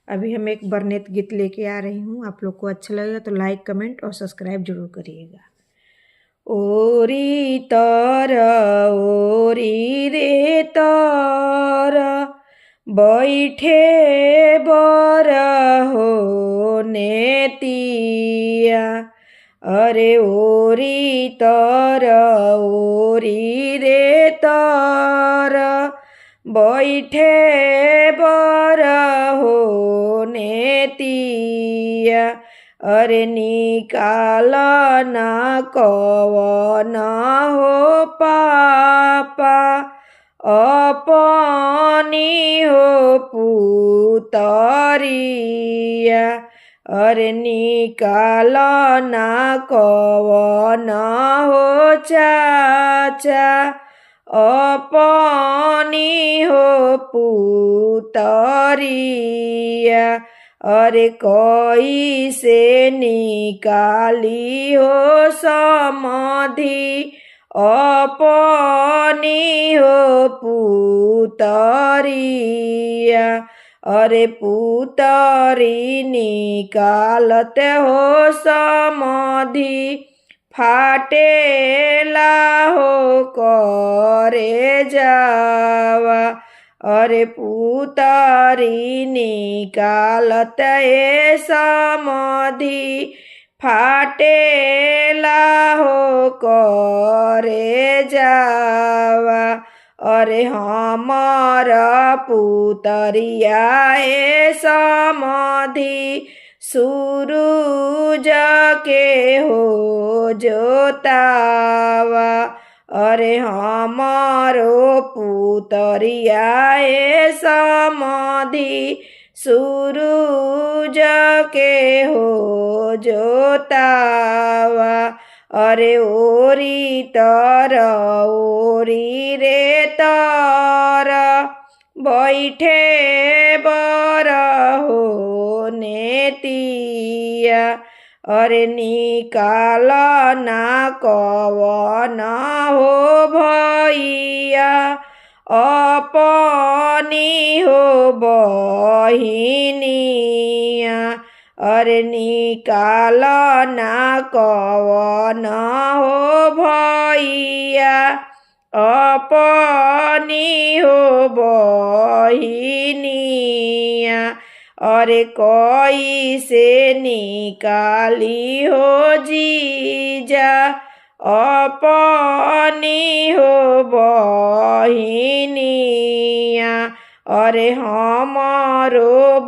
अभी हम एक बरनेत गीत लेके आ रही हूँ। आप लोग को अच्छा लगेगा तो लाइक कमेंट और सब्सक्राइब जरूर करिएगा। ओरी तर ओरी रे तर बैठे बर हो नेतिया। अरे ओरी तर ओरी रे तर बैठे बर हो नेतिया। अरे निकाल ना कवन हो पापा अपनी हो पुतरिया। अरे निकाल ना कवन हो चाचा अपनी हो पुतरिया। अरे कैसे निकाली हो समाधि अपनी हो पुतरिया। अरे पुतरी निकालते हो समाधि फाटेला हो करे जावा। अरे पुतरी निकालत ए समाधि फाटेला हो करे जावा। अरे हमर पुतरिया ए समाधि सूरज के हो जोतावा। अरे हमारो पुतरिया ए समाधि सूरज के हो जोतावा। अरे ओरी तर ओरी रे तर बैठे बर हो नेतिया। अरे निकाल ना कवन हो भैया अपनी हो बहिनिया। अरे निकाल ना कवन हो भैया अपनी हो बहिनिया। अरे कैसे निकाली हो जीजा अपनी हो बहिनिया। अरे हमारो